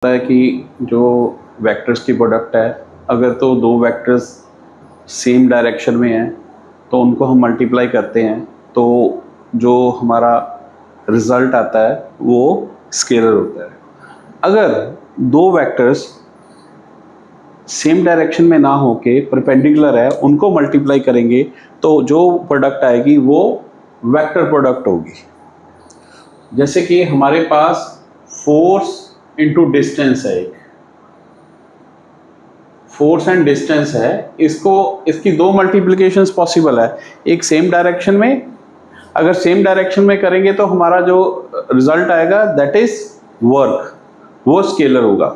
है कि जो वेक्टर्स की प्रोडक्ट है, अगर तो दो वेक्टर्स सेम डायरेक्शन में हैं तो उनको हम मल्टीप्लाई करते हैं तो जो हमारा रिज़ल्ट आता है वो स्केलर होता है। अगर दो वेक्टर्स सेम डायरेक्शन में ना होके परपेंडिकुलर है, उनको मल्टीप्लाई करेंगे तो जो प्रोडक्ट आएगी वो वेक्टर प्रोडक्ट होगी। जैसे कि हमारे पास फोर्स इनटू डिस्टेंस है, एक फोर्स एंड डिस्टेंस है, इसकी दो मल्टीप्लिकेशंस पॉसिबल है। एक सेम डायरेक्शन में, अगर सेम डायरेक्शन में करेंगे तो हमारा जो रिजल्ट आएगा दैट इज वर्क, वो स्केलर होगा।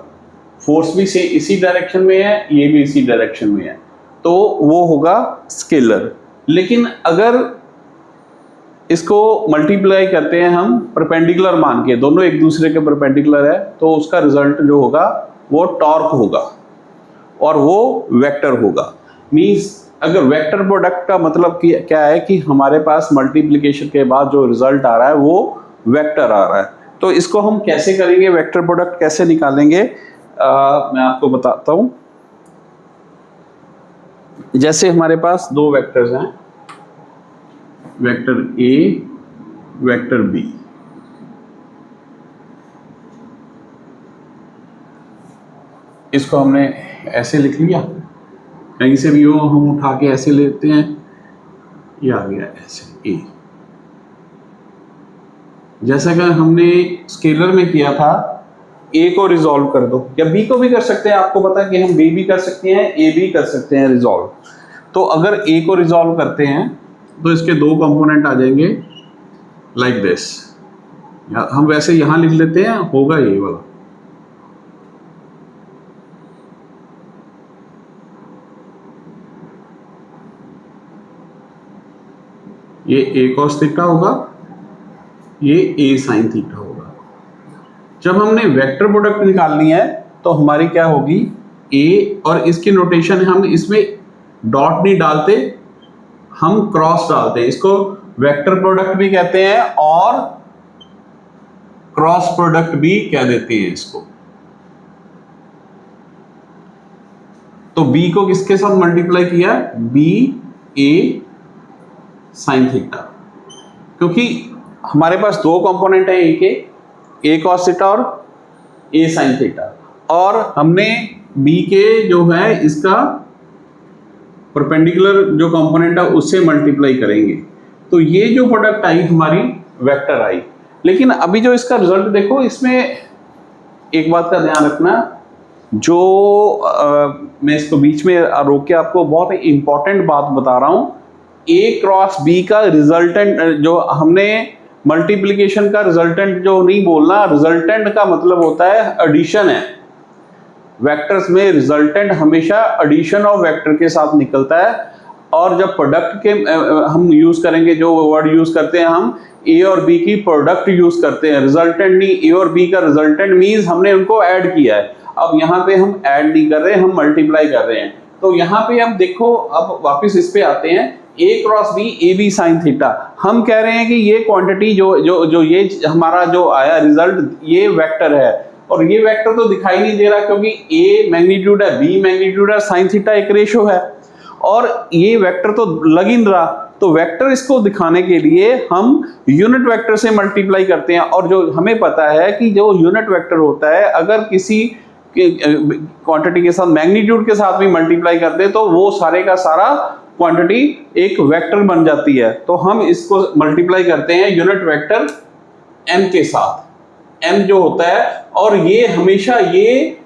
फोर्स भी इसी डायरेक्शन में है, ये भी इसी डायरेक्शन में है, तो वो होगा स्केलर। लेकिन अगर इसको मल्टीप्लाई करते हैं हम परपेंडिकुलर मान के, दोनों एक दूसरे के परपेंडिकुलर है, तो उसका रिजल्ट जो होगा वो टॉर्क होगा और वो वेक्टर होगा। मींस अगर वेक्टर प्रोडक्ट का मतलब क्या है कि हमारे पास मल्टीप्लिकेशन के बाद जो रिजल्ट आ रहा है वो वेक्टर आ रहा है। तो इसको हम कैसे करेंगे, वेक्टर प्रोडक्ट कैसे निकालेंगे, मैं आपको बताता हूं। जैसे हमारे पास दो वेक्टर्स हैं, वेक्टर ए, वेक्टर बी। इसको हमने ऐसे लिख लिया, कहीं से भी हो हम उठा के ऐसे लेते हैं, ये आ गया ऐसे ए। जैसा कि हमने स्केलर में किया था, ए को रिजॉल्व कर दो, या बी को भी कर सकते हैं, आपको पता है कि हम बी भी कर सकते हैं, ए भी कर सकते हैं रिजॉल्व। तो अगर ए को रिजॉल्व करते हैं तो इसके दो कंपोनेंट आ जाएंगे लाइक दिस। हम वैसे यहां लिख लेते हैं, होगा ये वाला, ये ए कॉस थीटा होगा, ये ए साइन थीटा होगा। जब हमने वेक्टर प्रोडक्ट निकालनी है तो हमारी क्या होगी, ए, और इसकी नोटेशन हम इसमें डॉट नहीं डालते, हम क्रॉस डालते हैं। इसको वेक्टर प्रोडक्ट भी कहते हैं और क्रॉस प्रोडक्ट भी कह देते हैं इसको। तो बी को किसके साथ मल्टीप्लाई किया, बी ए साइन थीटा, क्योंकि हमारे पास दो कंपोनेंट है ए के, ए कॉस थीटा और ए साइन थीटा, और हमने बी के जो है इसका परपेंडिकुलर जो कंपोनेंट है उससे मल्टीप्लाई करेंगे, तो ये जो प्रोडक्ट आई हमारी वेक्टर आई। लेकिन अभी जो इसका रिजल्ट देखो, इसमें एक बात का ध्यान रखना, जो मैं इसको बीच में रोक के आपको बहुत इंपॉर्टेंट बात बता रहा हूं, ए क्रॉस बी का रिजल्टेंट, जो हमने मल्टीप्लिकेशन का रिजल्टेंट जो नहीं बोलना, रिजल्टेंट का मतलब होता है एडिशन है। वेक्टर्स में रिजल्टेंट हमेशा एडिशन ऑफ वेक्टर के साथ निकलता है, और जब प्रोडक्ट के हम यूज करेंगे, जो वर्ड यूज करते हैं हम, ए और बी की प्रोडक्ट यूज करते हैं, रिजल्टेंट नहीं। ए और बी का रिजल्टेंट मींस हमने उनको ऐड किया है। अब यहाँ पे हम ऐड नहीं कर रहे, हम मल्टीप्लाई कर रहे हैं। तो यहाँ पे हम देखो, अब वापस इस पे आते हैं, A cross B, A B sine theta. हम कह रहे हैं कि ये क्वांटिटी जो ये हमारा जो आया रिजल्ट, ये वेक्टर है, और ये वेक्टर तो दिखाई नहीं दे रहा क्योंकि ए मैग्नीट्यूड है, बी मैग्नीट्यूड है, साइन थीटा एक रेशो है, और ये वेक्टर तो लग ही नहीं रहा। तो वेक्टर इसको दिखाने के लिए हम यूनिट वेक्टर से मल्टीप्लाई करते हैं, और जो हमें पता है कि जो यूनिट वेक्टर होता है, अगर किसी क्वांटिटी के साथ मैग्नीट्यूड के साथ भी मल्टीप्लाई करते हैं तो वो सारे का सारा क्वांटिटी एक वेक्टर बन जाती है। तो हम इसको मल्टीप्लाई करते हैं यूनिट वेक्टर m के साथ, m जो होता है, और ये हमेशा ये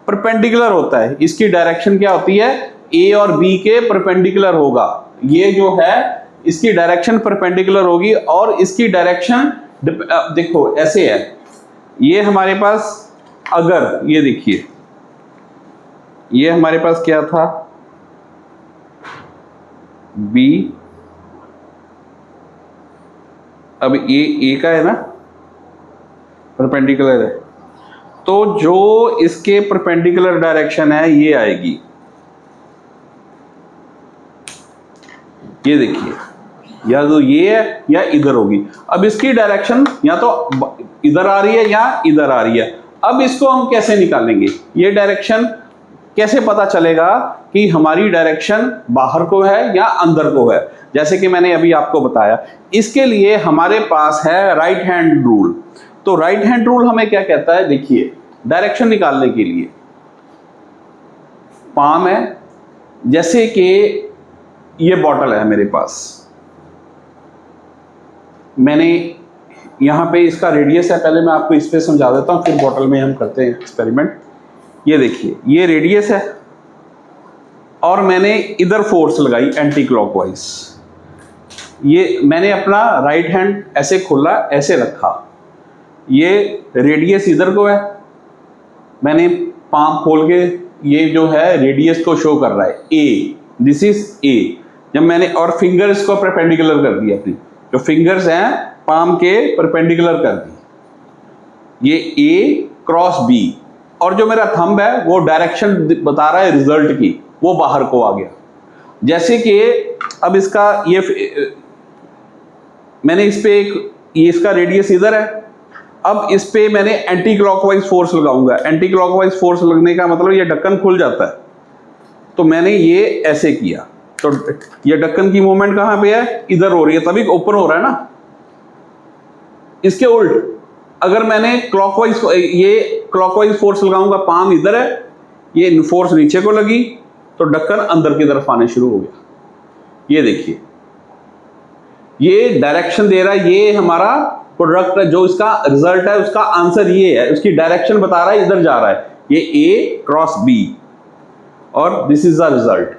परपेंडिकुलर होता है। इसकी डायरेक्शन क्या होती है, a और b के परपेंडिकुलर होगा। ये जो है इसकी डायरेक्शन परपेंडिकुलर होगी, और इसकी डायरेक्शन देखो ऐसे है। ये हमारे पास, अगर ये देखिए, ये हमारे पास क्या था, b, अब ये a का है ना, परपेंडिकुलर है, तो जो इसके परपेंडिकुलर डायरेक्शन है ये आएगी, ये देखिए, या तो ये है या इधर होगी। अब इसकी डायरेक्शन या तो इधर आ रही है या इधर आ रही है। अब इसको हम कैसे निकालेंगे, ये डायरेक्शन कैसे पता चलेगा कि हमारी डायरेक्शन बाहर को है या अंदर को है। जैसे कि मैंने अभी आपको बताया, इसके लिए हमारे पास है राइट हैंड रूल। तो राइट हैंड रूल हमें क्या कहता है, देखिए डायरेक्शन निकालने के लिए पाम है, जैसे कि ये बॉटल है मेरे पास, मैंने यहां पे इसका रेडियस है, पहले मैं आपको इस पे समझा देता हूं, फिर बॉटल में हम करते हैं एक्सपेरिमेंट। ये देखिए ये रेडियस है और मैंने इधर फोर्स लगाई एंटी क्लॉकवाइज। ये मैंने अपना राइट हैंड ऐसे खोला, ऐसे रखा, ये रेडियस इधर को है, मैंने पाम खोल के ये जो है रेडियस को शो कर रहा है ए, दिस इज ए। जब मैंने और फिंगर्स को परपेंडिकुलर कर दिया, अपनी जो फिंगर्स हैं पाम के परपेंडिकुलर कर दी, ये ए क्रॉस बी, और जो मेरा थंब है वो डायरेक्शन बता रहा है रिजल्ट की, वो बाहर को आ गया। जैसे कि अब इसका ये मैंने इस पे एक, ये इसका रेडियस इधर है, अब इस पे मैंने एंटी क्लॉकवाइज फोर्स लगाऊंगा। एंटी क्लॉकवाइज फोर्स लगने का मतलब ये ढक्कन खुल जाता है, तो मैंने ये ऐसे किया, तो ये ढक्कन की मूवमेंट कहां पे है, इधर हो रही है, तभी ओपन हो रहा है ना। इसके उल्ट अगर मैंने क्लॉकवाइज, ये क्लॉकवाइज फोर्स लगाऊंगा, पाम इधर है, ये फोर्स नीचे को लगी, तो ढक्कन अंदर की तरफ आने शुरू हो गया। ये देखिए ये डायरेक्शन दे रहा है, ये हमारा प्रोडक्ट जो इसका रिजल्ट है, उसका आंसर ये है, उसकी डायरेक्शन बता रहा है, इधर जा रहा है, ये ए क्रॉस बी, और this is the result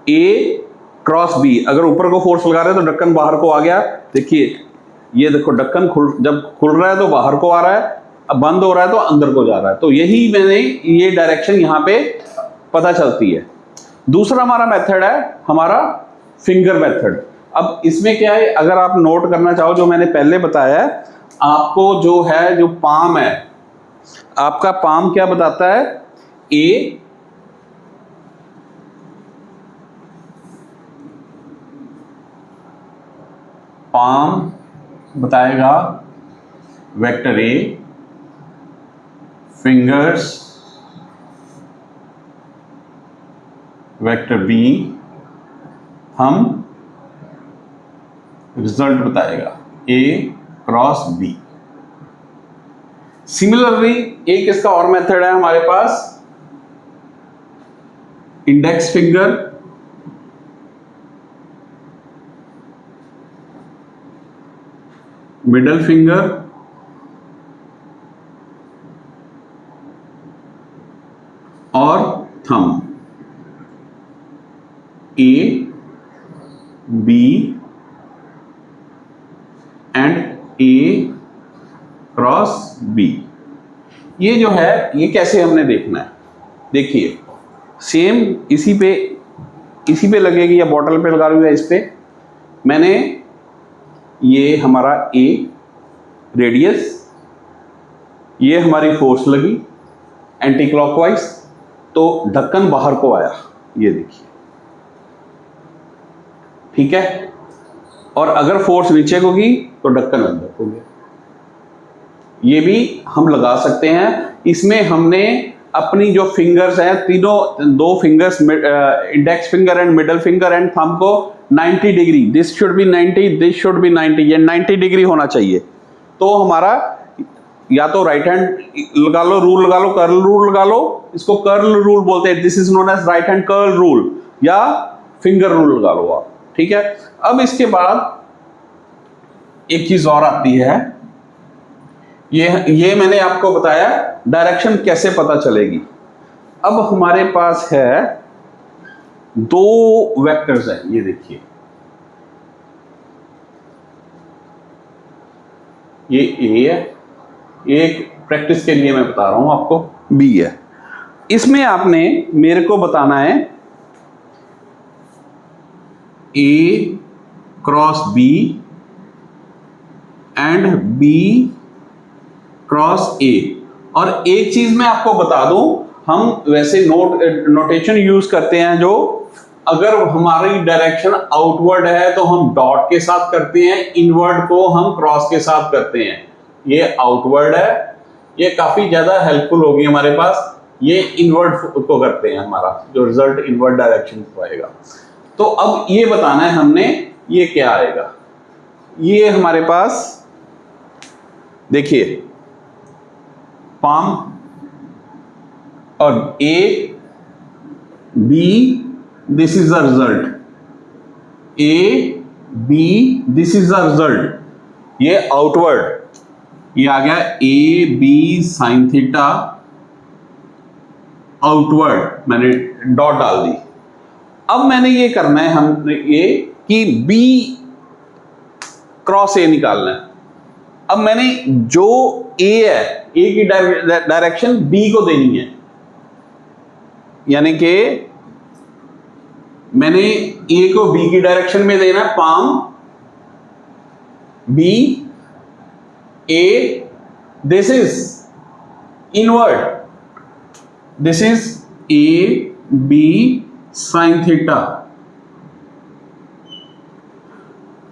A cross B. अगर ऊपर को फोर्स लगा रहे हैं तो ढक्कन बाहर को आ गया। देखिए ये देखो ढक्कन जब खुल रहा है तो बाहर को आ रहा है, अब बंद हो रहा है तो अंदर को जा रहा है। तो यही मैंने ये डायरेक्शन यहाँ पे पता चलती है। दूसरा हमारा मेथड है हमारा फिंगर मेथड। अब इसमें क्या है, अगर आप नोट करना चाहो, जो मैंने पहले बताया है आपको, जो है जो पाम है, आपका पाम क्या बताता है, ए पाम बताएगा vector A, fingers vector B, हम रिजल्ट बताएगा ए क्रॉस बी। सिमिलरली एक इसका और मेथड है हमारे पास, इंडेक्स फिंगर मिडल फिंगर और thumb, A B and A cross B. ये जो है ये कैसे हमने देखना है, देखिए सेम इसी पे लगेगी, या बॉटल पे लगा लूँ, इस पे मैंने ये हमारा ए रेडियस, ये हमारी फोर्स लगी एंटी क्लॉकवाइज, तो ढक्कन बाहर को आया, ये देखिए, ठीक है। और अगर फोर्स नीचे को गई तो ढक्कन अंदर हो गया। ये भी हम लगा सकते हैं। इसमें हमने अपनी जो फिंगर्स हैं, तीनों, दो fingers, index finger and middle finger and thumb को 90 degree, this should be 90, this should be 90, ये 90 डिग्री होना चाहिए। तो हमारा या तो राइट हैंड लगा लो, रूल लगा लो, कर्ल रूल लगा लो, इसको कर्ल रूल बोलते हैं, this is known as right hand curl rule, या फिंगर रूल लगा लो आप, ठीक है। अब इसके बाद एक चीज और आती है, ये मैंने आपको बताया डायरेक्शन कैसे पता चलेगी। अब हमारे पास है दो वेक्टर्स हैं, ये देखिए, ये ए है, एक प्रैक्टिस के लिए मैं बता रहा हूं आपको, बी है। इसमें आपने मेरे को बताना है A cross B and B cross A. और एक चीज मैं आपको बता दूं, हम वैसे नोटेशन यूज करते हैं, जो अगर हमारी डायरेक्शन आउटवर्ड है तो हम डॉट के साथ करते हैं, इनवर्ड को हम क्रॉस के साथ करते हैं। ये आउटवर्ड है, ये काफी ज्यादा हेल्पफुल होगी हमारे पास। ये इनवर्ड को करते हैं, हमारा जो रिजल्ट इनवर्ड डायरेक्शन को आएगा। तो अब ये बताना है हमने ये क्या आएगा। ये हमारे पास देखिए पाम और A B, this is the result, A B this is the result. ये आउटवर्ड, ये आ गया A B sine theta outward, मैंने डॉट डाल दी। अब मैंने ये करना है हम ये कि बी क्रॉस ए निकालना है। अब मैंने जो ए है, ए की डायरेक्शन बी को देनी है, यानी कि मैंने ए को बी की डायरेक्शन में देना है, palm B A, this is inward, this is A B sine theta.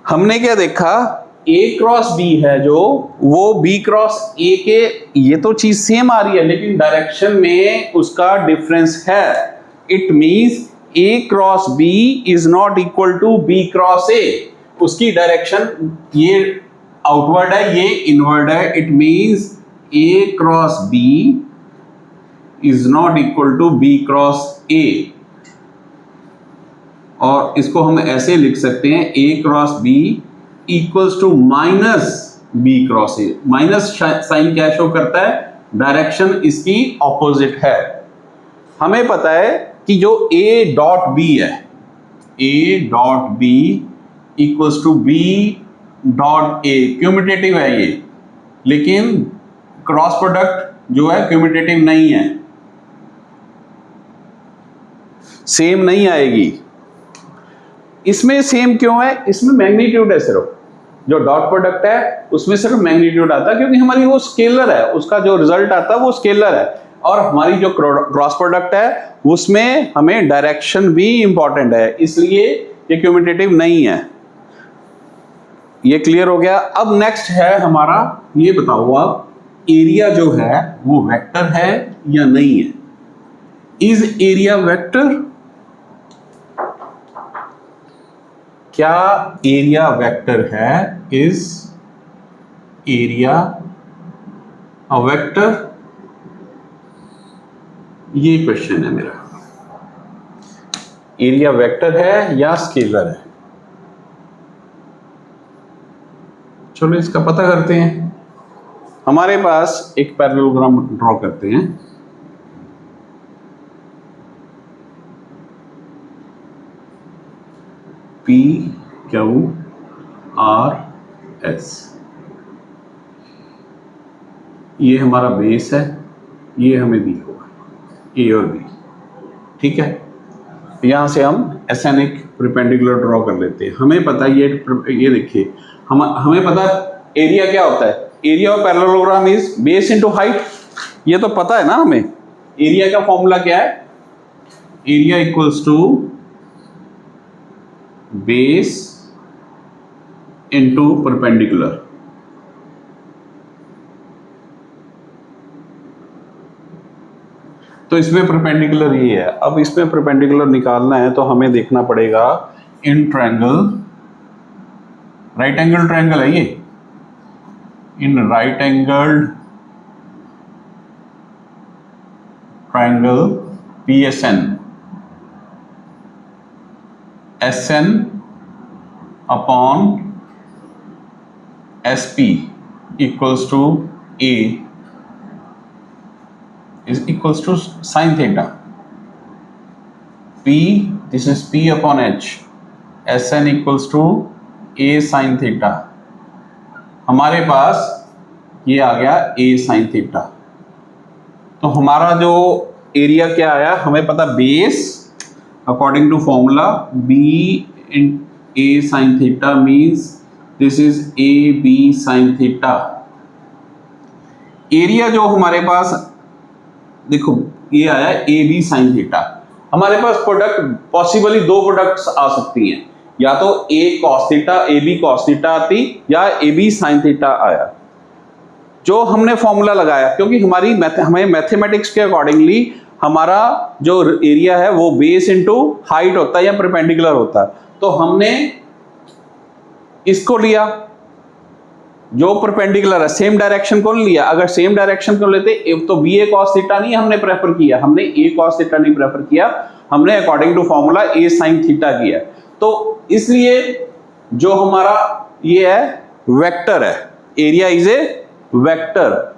हमने क्या देखा, ए क्रॉस बी है जो, वो बी क्रॉस ए के, ये तो चीज सेम आ रही है लेकिन डायरेक्शन में उसका डिफरेंस है। It means A cross B is not equal to B cross A. उसकी डायरेक्शन ये आउटवर्ड है, ये इनवर्ड है। It means A cross B is not equal to B cross A. और इसको हम ऐसे लिख सकते हैं, A cross B equals to minus B cross A. Minus sine क्या शो करता है, डायरेक्शन इसकी ऑपोजिट है। हमें पता है कि जो ए डॉट बी है, A dot B equals to B dot A, commutative है ये, लेकिन क्रॉस प्रोडक्ट जो है क्यूमुटेटिव नहीं है, सेम नहीं आएगी। इसमें सेम क्यों है, इसमें मैग्नीट्यूड है सिर्फ, जो डॉट प्रोडक्ट है उसमें सिर्फ मैग्नीट्यूड आता है, क्योंकि हमारी वो स्केलर है, उसका जो रिजल्ट आता है वो स्केलर है। और हमारी जो क्रॉस प्रोडक्ट है उसमें हमें डायरेक्शन भी इंपॉर्टेंट है, इसलिए ये क्यूमुटेटिव नहीं है। ये क्लियर हो गया। अब नेक्स्ट है हमारा, ये बताओ आप, एरिया जो है वो वेक्टर है या नहीं है। इज एरिया वेक्टर, क्या एरिया वेक्टर है, इज एरिया अ वेक्टर, ये क्वेश्चन है मेरा। एरिया वेक्टर है या स्केलर है, चलो इसका पता करते हैं। हमारे पास एक पैरेललोग्राम ड्रॉ करते हैं। P Q R S, ये हमारा बेस है, ये हमें दी होगा A और B, ठीक है। यहां से हम SN एक परपेंडिकुलर ड्रॉ कर लेते हैं। हमें पता है ये देखिए, हमें पता है एरिया क्या होता है, area of parallelogram is base into height, ये तो पता है ना हमें। एरिया का फॉर्मूला क्या है, area equals to base into perpendicular. तो इसमें परपेंडिकुलर ये है। अब इसमें परपेंडिकुलर निकालना है तो हमें देखना पड़ेगा in triangle, right angle triangle है ये, in right angled triangle PSN, SN upon SP equals to A is equals to sin theta, P, this is P upon H, SN equals to A sin theta। हमारे पास ये आ गया A sin theta। तो हमारा जो area क्या आया, हमें पता base according to formula B in A sin theta means this is AB sin theta। Area जो हमारे पास देखो ये आया ए बी साइन थीटा। हमारे पास प्रोडक्ट पॉसिबली दो प्रोडक्ट्स आ सकती हैं, या तो A cos theta, A B cos theta आती, या ए बी साइन थीटा आया। जो हमने फॉर्मूला लगाया, क्योंकि हमें मैथमेटिक्स के अकॉर्डिंगली हमारा जो एरिया है वो बेस इनटू हाइट होता है या परपेंडिकुलर होता है, तो हमने इसको लिया जो परपेंडिकुलर है, सेम डायरेक्शन को लिया। अगर सेम डायरेक्शन को लेते तो बी ए कॉस थीटा नहीं हमने प्रेफर किया, हमने ए कॉस थीटा नहीं प्रेफर किया, हमने according to formula A sine theta किया। तो इसलिए जो हमारा ये है वेक्टर है, area is a vector,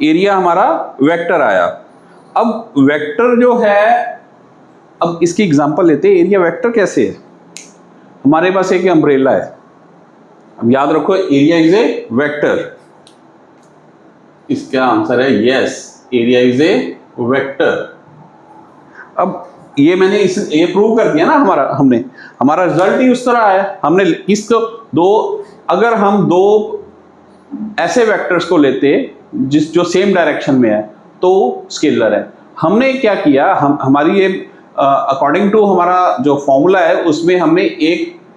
area हमारा वेक्टर आया। अब वेक्टर जो है, अब इसकी एग्जांपल लेते हैं, एरिया वेक्टर कैसे है। हमारे पास एक अम्ब्रेला है, अब याद रखो एरिया इज ए वेक्टर, इसका आंसर है yes, area is a vector. अब ये मैंने ये प्रूव कर दिया ना, हमारा रिजल्ट ही उस तरह है। हमने इसको अगर हम दो ऐसे वेक्टर्स को लेते जो सेम डायरेक्शन में है तो स्केलर है। हमने क्या किया, हमारी ये अकॉर्डिंग टू हमारा जो फॉर्मूला है उसमें हमने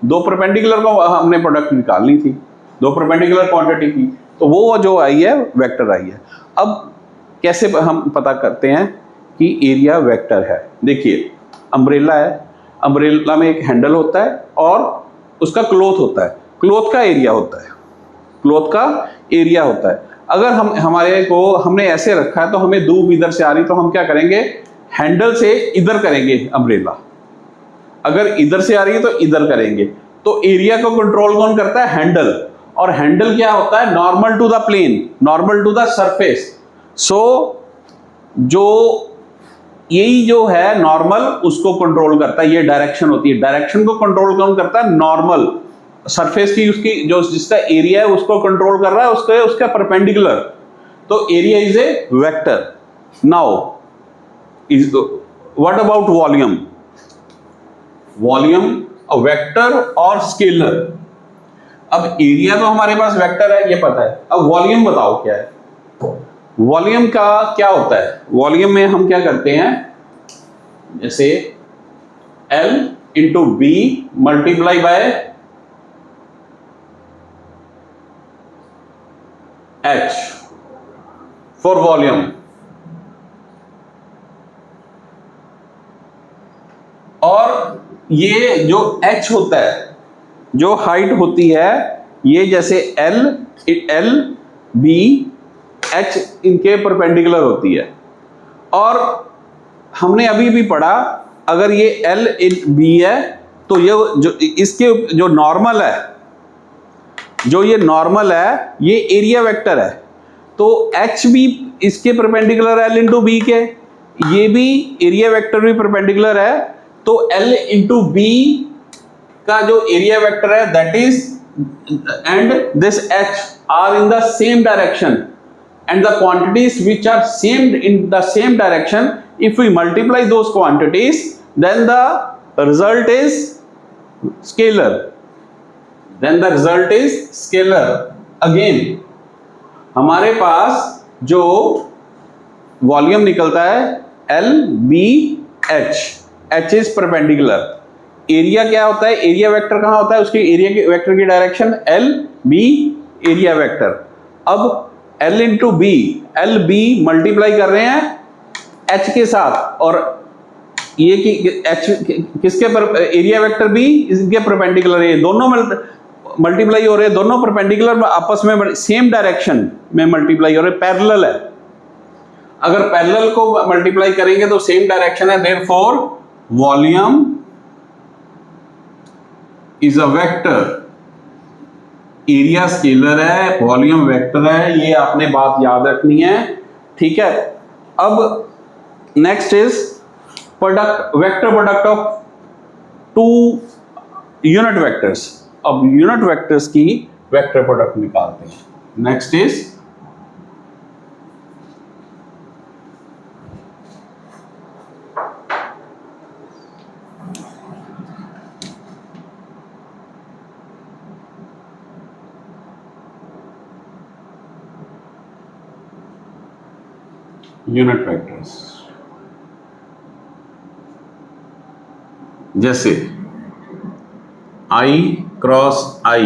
दो परपेंडिकुलर को हमने प्रोडक्ट निकालनी थी, दो परपेंडिकुलर क्वांटिटी की, तो वो जो आई है वेक्टर आई है। अब कैसे हम पता करते हैं कि एरिया वेक्टर है। देखिए अम्ब्रेला है, अम्ब्रेला में एक हैंडल होता है और उसका क्लॉथ होता है, क्लॉथ का एरिया होता है, क्लॉथ का एरिया होता है। अगर हमने ऐसे रखा है तो हमें धूप इधर से आ रही, तो हम क्या करेंगे, हैंडल से इधर करेंगे अम्ब्रेला, अगर इधर से आ रही है तो इधर करेंगे। तो एरिया को कंट्रोल कौन करता है, हैंडल। और हैंडल क्या होता है, normal to the plane, normal to the surface. So जो यही जो है नॉर्मल उसको कंट्रोल करता है, ये डायरेक्शन होती है। डायरेक्शन को कंट्रोल कौन करता है, नॉर्मल, सरफेस की उसकी जो जिसका एरिया है उसको कंट्रोल कर रहा है, उसका परपेंडिकुलर। तो area is a vector. Now what about volume, volume a vector और स्केलर। अब एरिया तो हमारे पास वेक्टर है, ये पता है। अब वॉल्यूम बताओ क्या है। वॉल्यूम का क्या होता है, वॉल्यूम में हम क्या करते हैं, जैसे L into B multiply by H for volume. और ये जो H होता है, जो हाइट होती है, ये जैसे L B H इनके परपेंडिकुलर होती है। और हमने अभी भी पढ़ा, अगर ये L B है तो ये जो इसके जो नॉर्मल है, जो ये नॉर्मल है, ये एरिया वेक्टर है। तो H भी इसके परपेंडिकुलर है L इंटू बी के, ये भी एरिया वेक्टर भी परपेंडिकुलर है। तो L इंटू बी का जो एरिया वेक्टर है that is and this H are in the same direction, and the quantities which are same in the same direction, if we multiply those quantities then the result is scalar, then the result is scalar। again हमारे पास जो volume निकलता है L B H, H is perpendicular। Area क्या होता है, area vector कहाँ होता है, उसकी एरिया वेक्टर की direction L B area vector. अब L into B, L B multiply कर रहे हैं H के साथ, और ये कि H किसके पर, एरिया वेक्टर भी इसके परपेंडिकुलर है, दोनों मल्टीप्लाई हो रहे हैं, दोनों परपेंडिकुलर आपस में सेम डायरेक्शन में मल्टीप्लाई हो रहे, पैरेलल है। अगर पैरेलल को मल्टीप्लाई करेंगे तो सेम डायरेक्शन है, therefore volume is a vector. Area scalar है, वॉल्यूम वेक्टर है, ये आपने बात याद रखनी है, ठीक है। अब next is product, vector product of two unit vectors. अब यूनिट वेक्टर्स की वेक्टर प्रोडक्ट निकालते हैं। Next is unit vectors. जैसे I क्रॉस I,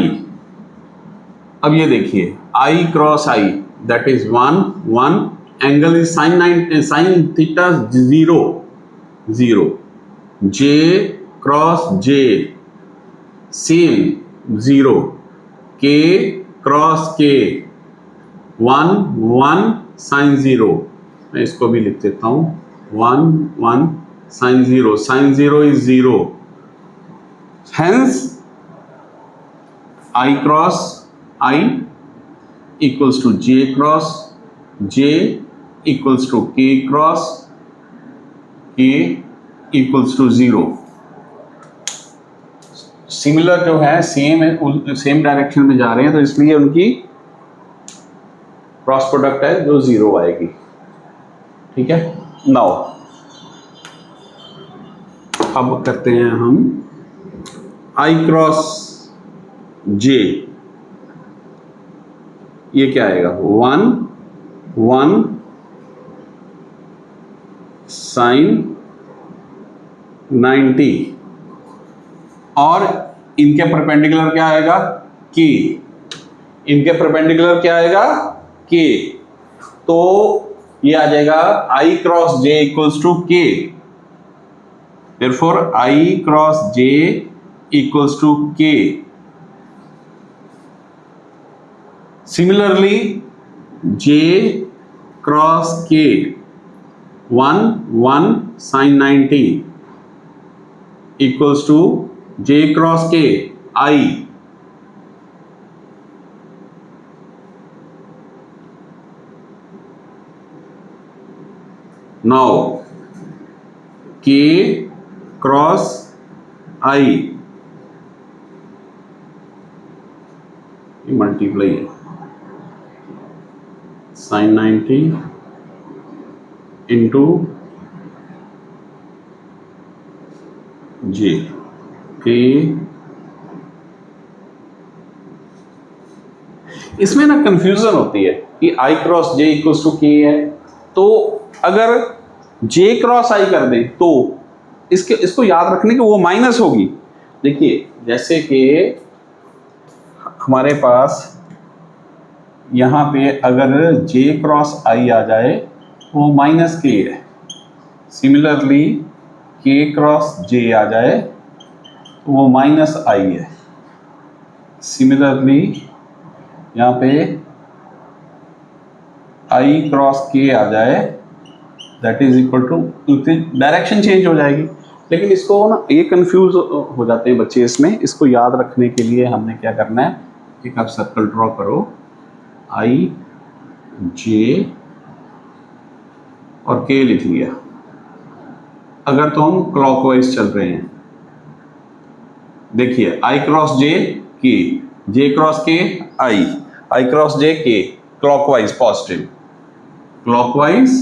अब ये देखिए I cross I, that is 1 1, angle is sin theta 0 0, j cross j same 0, k cross k 1 1 sin 0, मैं इसको भी लिख देता हूँ 1 1 sin 0 is 0, hence I cross I equals to j cross j equals to k cross k equals to 0. Similar जो है same direction में जा रहे हैं, तो इसलिए उनकी क्रॉस प्रोडक्ट है जो 0 आएगी। ठीक है, नाउ अब करते हैं हम I क्रॉस j, ये क्या आएगा 1 1 sin 90, और इनके परपेंडिकुलर क्या आएगा k, इनके परपेंडिकुलर क्या आएगा k, तो ये आ जाएगा I cross j equals to k, therefore I cross j equals to k। Similarly j cross k 1 1 sin 90 equals to j cross k I, now k cross I multiply है sin 90 into j k, इसमें ना confusion होती है कि I cross j equals to k है, तो अगर j cross I कर दें तो इसको याद रखने की वो माइनस होगी। देखिए जैसे कि हमारे पास यहाँ पे अगर j क्रॉस I आ जाए तो वो माइनस k है, सिमिलरली k क्रॉस j आ जाए तो वो माइनस I है, सिमिलरली यहाँ पे I क्रॉस k आ जाए that is equal to, direction change हो जाएगी। लेकिन इसको ना ये कंफ्यूज हो जाते हैं बच्चे, इसमें इसको याद रखने के लिए हमने क्या करना है, एक आप सर्कल ड्रॉ करो I j और k लिख लिया। अगर तो हम क्लॉकवाइज चल रहे हैं, देखिए I cross j k, j cross k I cross j k, clockwise positive, clockwise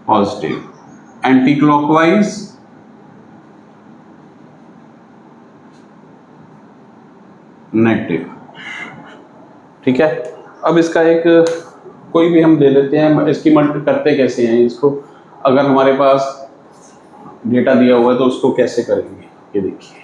positive, anti clockwise negative. ठीक है, अब इसका एक कोई भी हम ले लेते हैं, इसकी मल्टी करते कैसे हैं इसको, अगर हमारे पास डेटा दिया हुआ है तो उसको कैसे करेंगे, ये देखिए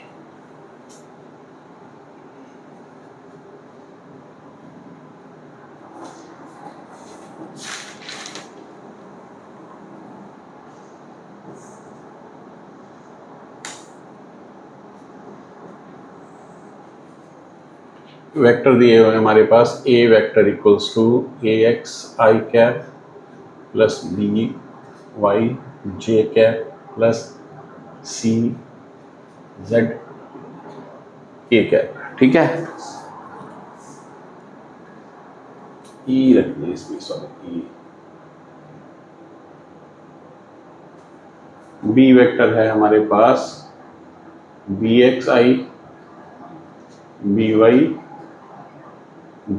वेक्टर दिए हुए हैं हमारे पास, a vector equals to ax I cap plus b y j cap plus c z k cap. ठीक है, e रख लें इसमें, सॉरी b वेक्टर है हमारे पास bx I by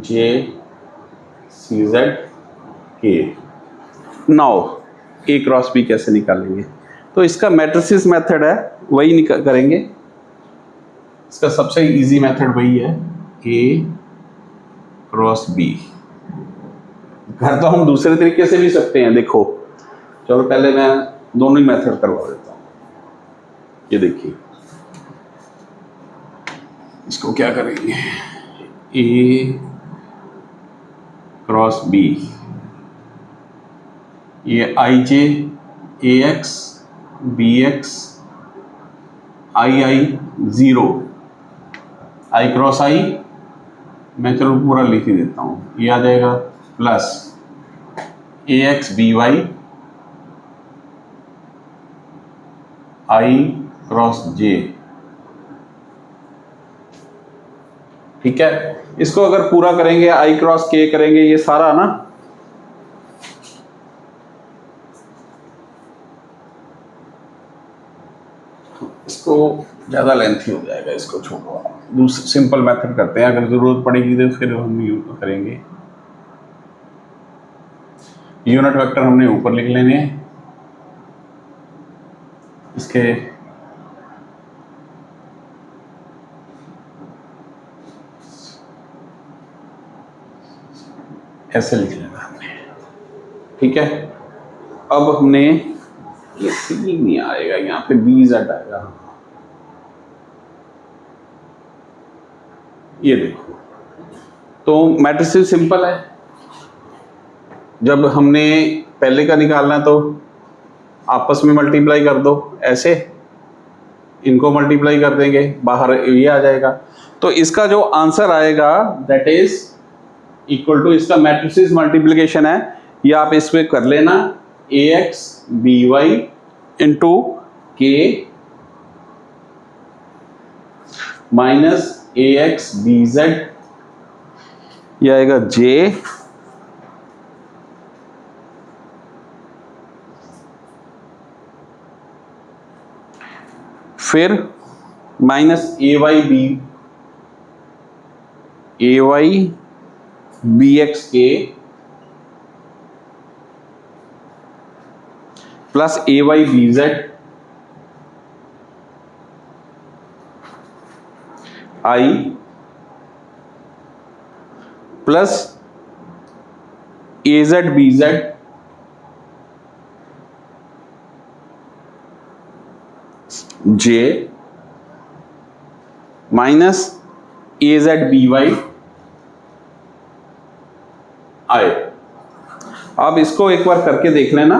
j c z k। Now a cross b कैसे निकालेंगे, तो इसका मैट्रिसेस मेथड है वही करेंगे। इसका सबसे इजी मेथड वही है a क्रॉस b। घर तो हम दूसरे तरीके से भी सकते हैं, देखो चलो पहले मैं दोनों ही मेथड करवा देता हूँ। ये देखिए इसको क्या करेंगे, a क्रॉस बी, ये आई जे ए एक्स बी एक्स आई 0, आई क्रॉस आई, मैं चलो पूरा लिख ही देता हूँ, ये आ जाएगा प्लस ए एक्स बी वाई आई क्रॉस जे। ठीक है, इसको अगर पूरा करेंगे आई क्रॉस के करेंगे, ये सारा ना इसको ज़्यादा लेंथी हो जाएगा, इसको छोड़ो, दूसरा सिंपल मेथड करते हैं, अगर ज़रूरत पड़ेगी तो फिर हम यूज करेंगे। यूनिट वेक्टर हमने ऊपर लिख लेने हैं, इसके ऐसे लिख लेना हमने। ठीक है, अब हमने ये सी नहीं आएगा, यहाँ पे बी जेड आएगा। ये देखो, तो मैट्रिसेस सिंपल है, जब हमने पहले का निकालना है तो आपस में मल्टीप्लाई कर दो, ऐसे इनको मल्टीप्लाई कर देंगे, बाहर ये आ जाएगा। तो इसका जो आंसर आएगा दैट इज इक्वल टू, इसका मैट्रिसेस मल्टीप्लिकेशन है, ये आप इसमें कर लेना, A X B Y into K minus A X B Z, यह आएगा जे फिर minus A Y B X K plus A Y B Z I plus A Z B Z J minus A Z B Y I. अब इसको एक बार करके देख लेना,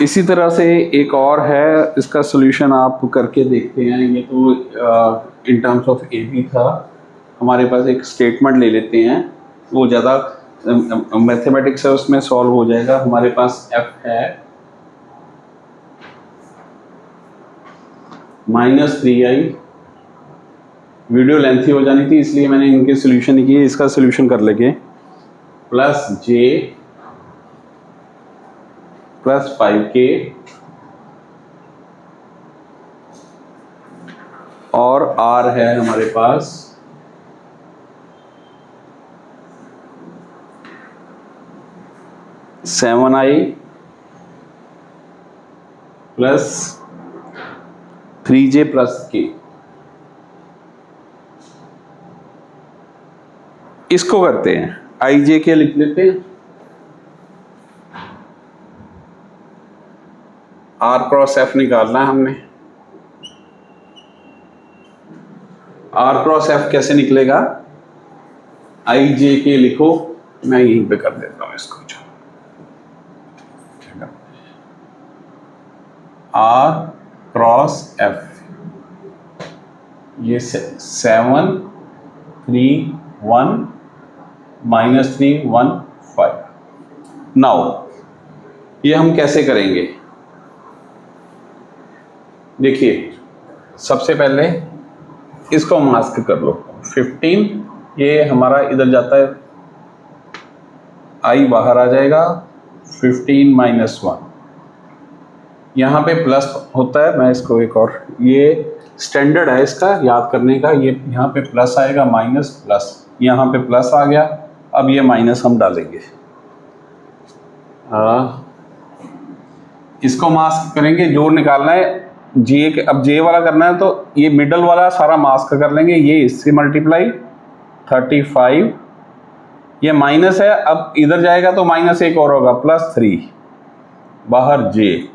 इसी तरह से एक और है, इसका सॉल्यूशन आप करके देखते हैं। ये तो in terms of A B था, हमारे पास एक स्टेटमेंट ले लेते हैं, वो ज़्यादा मैथमेटिक्स है उसमें सॉल्व हो जाएगा। हमारे पास एफ है -3i, वीडियो लेंथी हो जानी थी इसलिए मैंने इनके सॉल्यूशन नहीं किए, इसका सॉल्यूशन कर लेंगे, प्लस जे प्लस 5k और r है हमारे पास 7i plus 3j plus k। इसको करते हैं, आई जे के लिख लेते हैं, आर क्रॉस एफ निकालना है हमने। आर क्रॉस एफ कैसे निकलेगा, आई जे के लिखो, मैं यहीं पे कर देता हूं इसको, आर क्रॉस एफ, ये 7 3 1 -3 1 5। नाउ ये हम कैसे करेंगे, देखिए सबसे पहले इसको मास्क कर लो, 15 ये हमारा इधर जाता है, आई बाहर आ जाएगा, 15 -1 यहाँ पे प्लस होता है। मैं इसको एक और, ये स्टैंडर्ड है इसका याद करने का, ये यहाँ पे प्लस आएगा, माइनस प्लस, यहाँ पे प्लस आ गया, अब ये माइनस हम डालेंगे, इसको मास्क करेंगे, जोड़ निकालना है जे के, अब जे वाला करना है तो ये मिडल वाला सारा मास्क कर लेंगे, ये इससे मल्टीप्लाई 35, ये माइनस है, अब इधर जाएगा तो माइनस एक और होगा, +3 बाहर जे,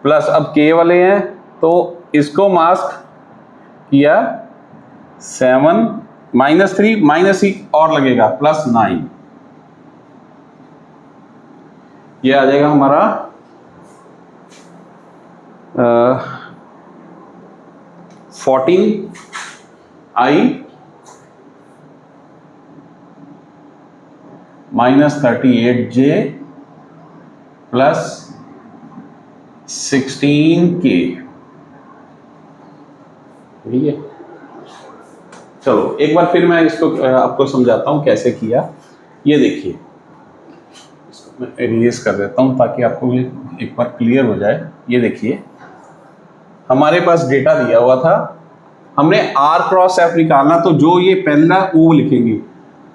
प्लस अब के वाले हैं तो इसको मास्क किया 7 -3 माइनस ही और लगेगा +9, ये आ जाएगा हमारा 14i -38j +16k। ठीक है, चलो एक बार फिर मैं इसको आपको समझाता हूं कैसे किया। ये देखिए, इसको मैं इरेज कर देता हूं ताकि आपको ये एक बार क्लियर हो जाए। ये देखिए, हमारे पास डेटा दिया हुआ था, हमने r क्रॉस f निकालना, तो जो ये पहला ओ लिखेंगे,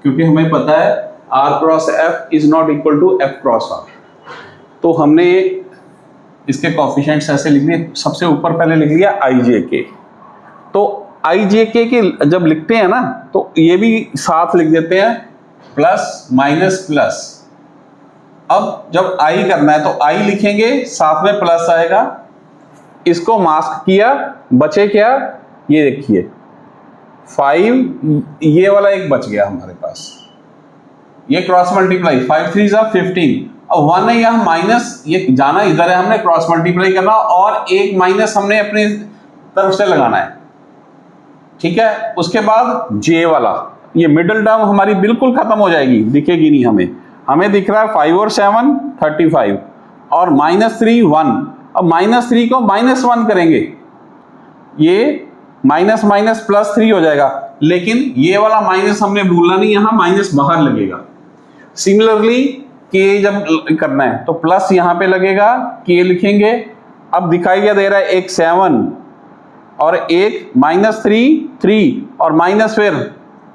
क्योंकि हमें पता है r cross f is not equal to f cross r, तो हमने इसके कोफिशिएंट्स ऐसे लिख दिए। सबसे ऊपर पहले लिख लिया ijk, तो ijk के जब लिखते हैं ना तो ये भी साथ लिख देते हैं प्लस माइनस प्लस। अब जब i करना है तो i लिखेंगे, साथ में प्लस आएगा, इसको मास्क किया, बचे क्या, ये देखिए 5, ये वाला एक बच गया हमारे पास, ये क्रॉस मल्टीप्लाई 5 3 जा 15। अब 1 है यहाँ माइनस, ये जाना इधर है, हमने क्रॉस मल्टीप्लाई करना और एक माइनस हमने अपनी तरफ से लगाना है। ठीक है, उसके बाद j वाला, ये मिडिल टर्म हमारी बिल्कुल खत्म हो जाएगी, दिखेगी नहीं हमें। हमें दिख रहा है 5 और 7 35 और -3 1। अब -3 को -1 करेंगे, ये माइनस माइनस +3 हो जाएगा, लेकिन ये वाला माइनस हमने भूलना नहीं, यहां माइनस बाहर लगेगा। सिमिलरली के जब करना है तो प्लस यहां पे लगेगा, के लिखेंगे। अब दिखाई क्या दे रहा है, एक 7 और एक -3 3 और माइनस, फिर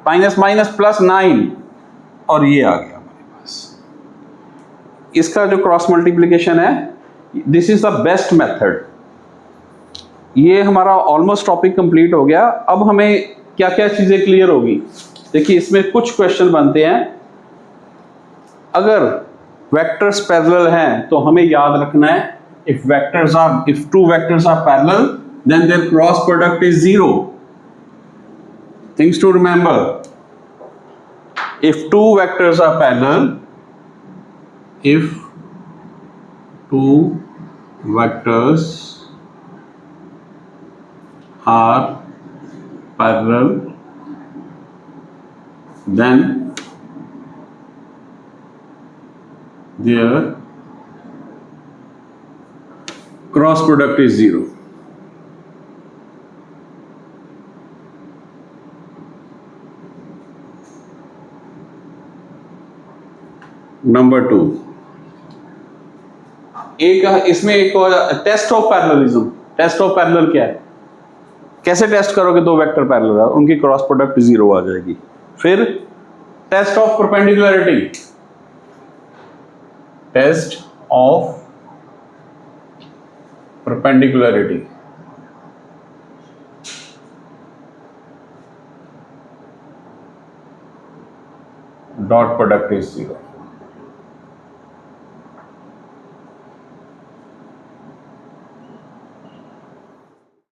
माइनस माइनस +9 और ये आ गया हमारे पास। इसका जो क्रॉस मल्टीप्लिकेशन है, this is the best method. ये हमारा ऑलमोस्ट टॉपिक कंप्लीट हो गया। अब हमें क्या क्या चीजें क्लियर होगी, देखिए इसमें कुछ क्वेश्चन बनते हैं। अगर वेक्टर्स पैरेलल हैं तो हमें याद रखना है, if two vectors are parallel then their cross product is 0. Things to remember: if two vectors are parallel, if two vectors are parallel, then their cross product is 0. नंबर 2, एक इसमें एक और test of parallelism. Test of parallel क्या है, कैसे test करोगे दो वेक्टर पैरेलल है, उनकी क्रॉस प्रोडक्ट 0 आ जाएगी। फिर test of perpendicularity, test of perpendicularity, dot product is 0।